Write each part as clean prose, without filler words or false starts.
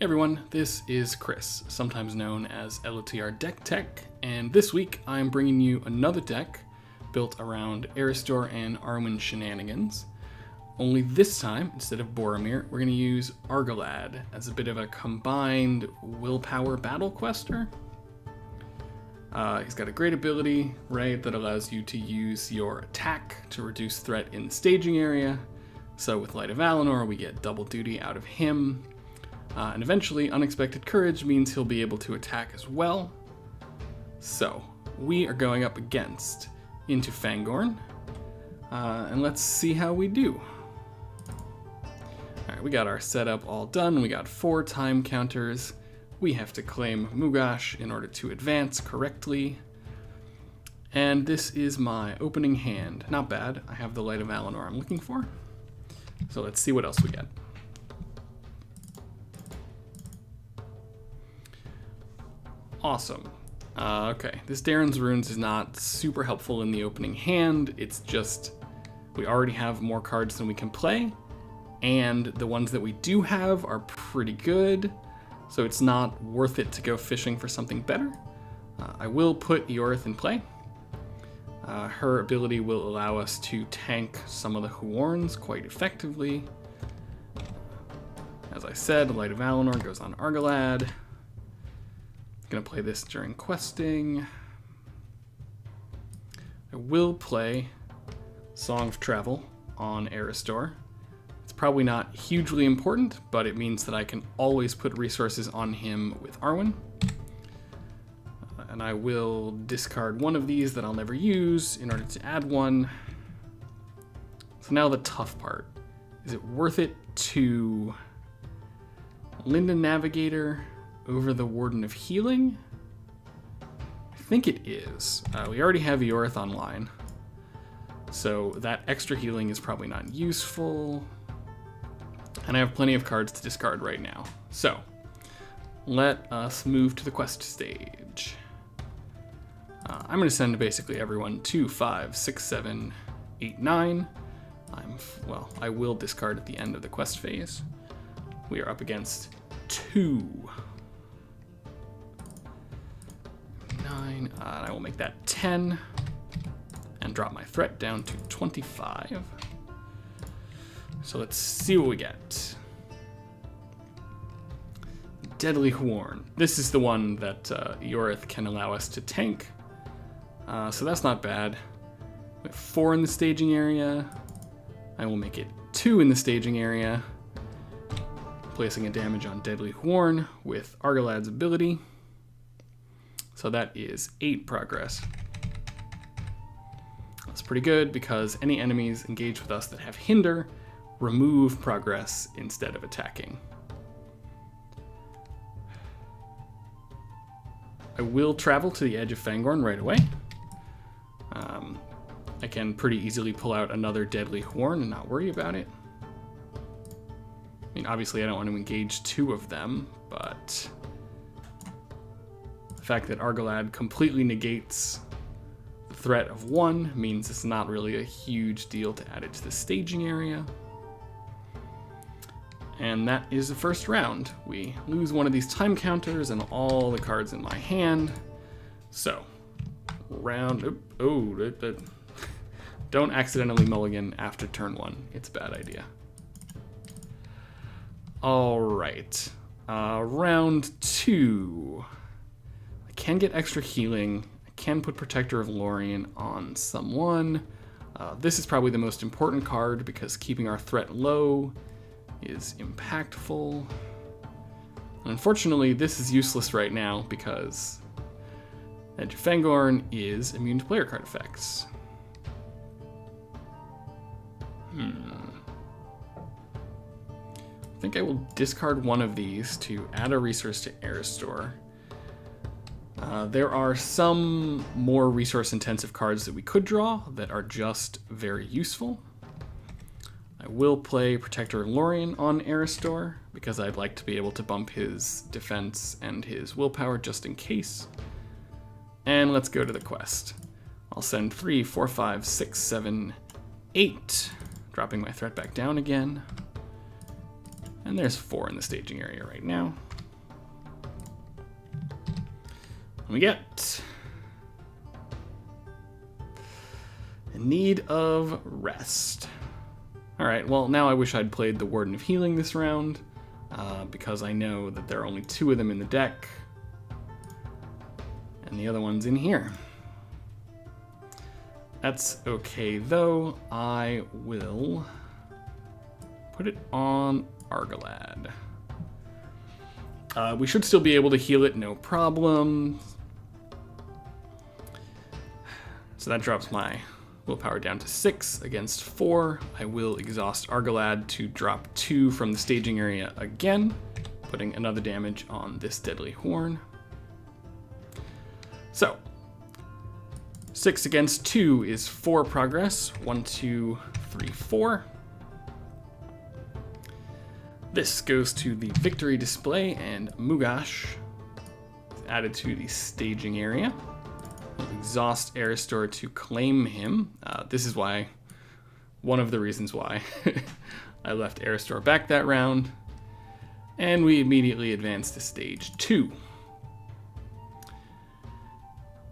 Hey everyone, this is Chris, sometimes known as LOTR Deck Tech, and this week I'm bringing you another deck built around Erestor and Arwen shenanigans. Only this time, instead of Boromir, we're going to use Argalad as a bit of a combined willpower battle quester. He's got a great ability, right, that allows you to use your attack to reduce threat in the staging area. So with Light of Valinor, we get double duty out of him. And eventually, Unexpected Courage means he'll be able to attack as well. So, we are going up against Into Fangorn, and let's see how we do. Alright, we got our setup all done. We got 4 time counters. We have to claim Mugash in order to advance correctly. And this is my opening hand. Not bad. I have the Light of Valinor I'm looking for. So let's see what else we get. Awesome. Okay, this Darren's Runes is not super helpful in the opening hand. It's just, we already have more cards than we can play, and the ones that we do have are pretty good, so it's not worth it to go fishing for something better. I will put Eorith in play. Her ability will allow us to tank some of the Huorns quite effectively. As I said, Light of Valinor goes on Argalad. Gonna play this during questing. I will play Song of Travel on Erestor. It's probably not hugely important, but it means that I can always put resources on him with Arwen. And I will discard one of these that I'll never use in order to add one. So now the tough part. Is it worth it to Linda Navigator over the Warden of Healing? I think it is. We already have Eorith online, so that extra healing is probably not useful. And I have plenty of cards to discard right now. So, let us move to the quest stage. I'm going to send basically everyone 2, 5, 6, 7, 8, 9. I will discard at the end of the quest phase. We are up against 2. 9, and I will make that 10 and drop my threat down to 25. So let's see what we get. Deadly Huorn. This is the one that Eorith can allow us to tank. So that's not bad. We have 4 in the staging area. I will make it 2 in the staging area, placing a damage on Deadly Huorn with Argalad's ability. So that is 8 progress. That's pretty good because any enemies engaged with us that have hinder remove progress instead of attacking. I will travel to the edge of Fangorn right away. I can pretty easily pull out another Deadly Huorn and not worry about it. I mean, obviously I don't want to engage 2 of them, but the fact that Argalad completely negates the threat of 1 means it's not really a huge deal to add it to the staging area. And that is the first round. We lose one of these time counters and all the cards in my hand. So, don't accidentally mulligan after turn 1. It's a bad idea. Alright, round 2. I can get extra healing. I can put Protector of Lorien on someone. This is probably the most important card because keeping our threat low is impactful. Unfortunately, this is useless right now because Edge of Fangorn is immune to player card effects. I think I will discard one of these to add a resource to Erestor. There are some more resource-intensive cards that we could draw that are just very useful. I will play Protector of Lorien on Erestor because I'd like to be able to bump his defense and his willpower just in case. And let's go to the quest. I'll send 3, 4, 5, 6, 7, 8, dropping my threat back down again. And there's 4 in the staging area right now. We get In Need of Rest. Alright, well, now I wish I'd played the Warden of Healing this round, because I know that there are only 2 of them in the deck, and the other one's in here. That's okay, though. I will put it on Argalad. We should still be able to heal it, no problem. So that drops my willpower down to 6 against 4. I will exhaust Argalad to drop 2 from the staging area again, putting another damage on this deadly horn. So, 6 against 2 is 4 progress. 1, 2, 3, 4. This goes to the victory display, and Mugash is added to the staging area. We'll exhaust Erestor to claim him. This is why, one of the reasons why I left Erestor back that round. And we immediately advance to stage 2.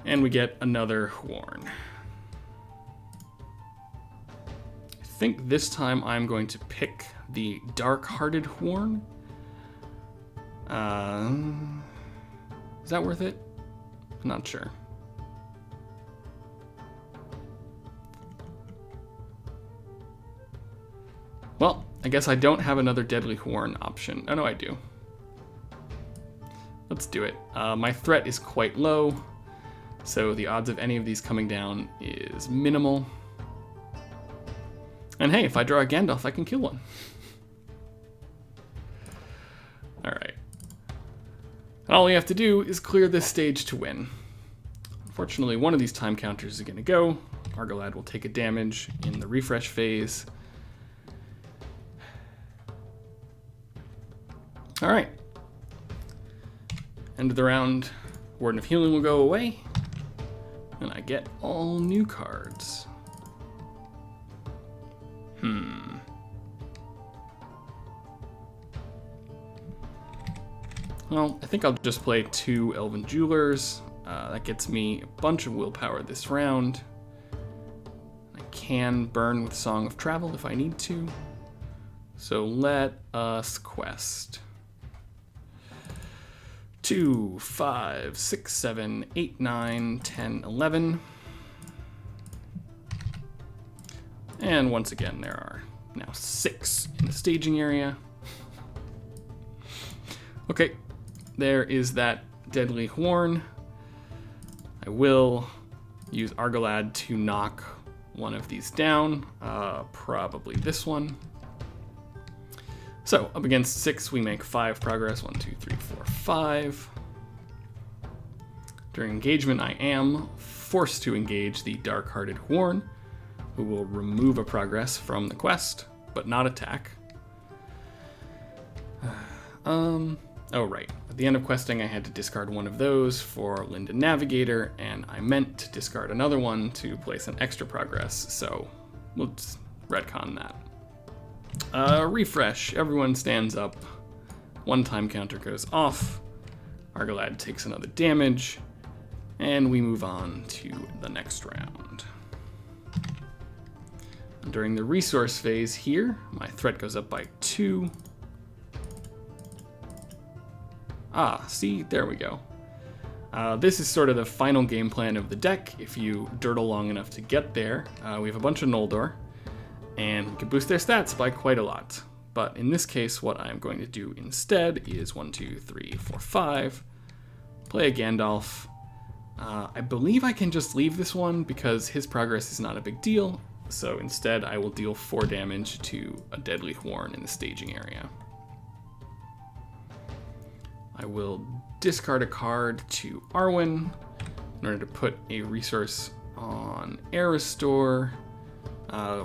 And we get another horn. I think this time I'm going to pick the Dark-Hearted Horn. Is that worth it? I'm not sure. Well, I guess I don't have another Deadly Horn option. Oh no, I do. Let's do it. My threat is quite low, so the odds of any of these coming down is minimal. And hey, if I draw a Gandalf, I can kill one. Alright. And all we have to do is clear this stage to win. Unfortunately, one of these time counters is going to go. Argalad will take a damage in the refresh phase. Alright. End of the round, Warden of Healing will go away. And I get all new cards. Well, I think I'll just play 2 Elven Jewelers. That gets me a bunch of willpower this round. I can burn with Song of Travel if I need to. So let us quest. 2, 5, 6, 7, 8, 9, 10, 11. And once again, there are now 6 in the staging area. Okay, there is that Deadly Horn. I will use Argalad to knock one of these down, probably this one. So, up against 6, we make 5 progress. 1, 2, 3, 4, 5. During engagement, I am forced to engage the Dark-Hearted Horn, who will remove a progress from the quest, but not attack. Oh right, at the end of questing I had to discard one of those for Linda Navigator, and I meant to discard another one to place an extra progress, so we'll just retcon that. Refresh, everyone stands up, 1 time counter goes off, Argalad takes another damage, and we move on to the next round. During the resource phase here, my threat goes up by 2. Ah, see, there we go. This is sort of the final game plan of the deck. If you dirtle long enough to get there, we have a bunch of Noldor, and we can boost their stats by quite a lot. But in this case, what I'm going to do instead is 1, 2, 3, 4, 5, play a Gandalf. I believe I can just leave this one because his progress is not a big deal, so instead I will deal 4 damage to a Deadly Horn in the staging area. I will discard a card to Arwen in order to put a resource on Erestor.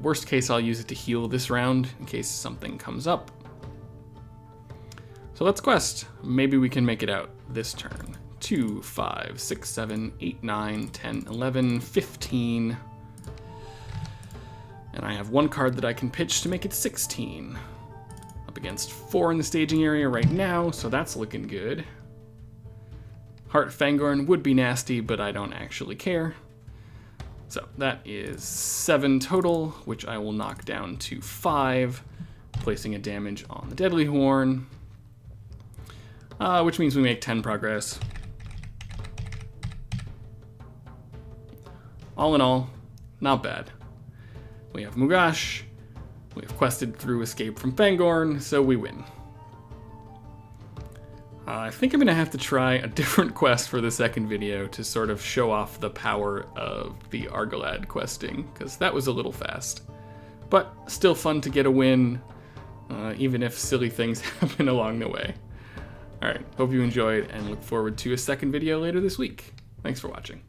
Worst case, I'll use it to heal this round in case something comes up. So let's quest. Maybe we can make it out this turn. 2, 5, 6, 7, 8, 9, 10, 11, 15. And I have 1 card that I can pitch to make it 16. Up against 4 in the staging area right now, so that's looking good. Heart Fangorn would be nasty, but I don't actually care. So that is 7 total, which I will knock down to 5, placing a damage on the Deadly Horn, which means we make 10 progress. All in all, not bad. We have Mugash, we have quested through Escape from Fangorn, so we win. I think I'm going to have to try a different quest for the second video to sort of show off the power of the Argalad questing, because that was a little fast. But still fun to get a win, even if silly things happen along the way. Alright, hope you enjoyed, and look forward to a second video later this week. Thanks for watching.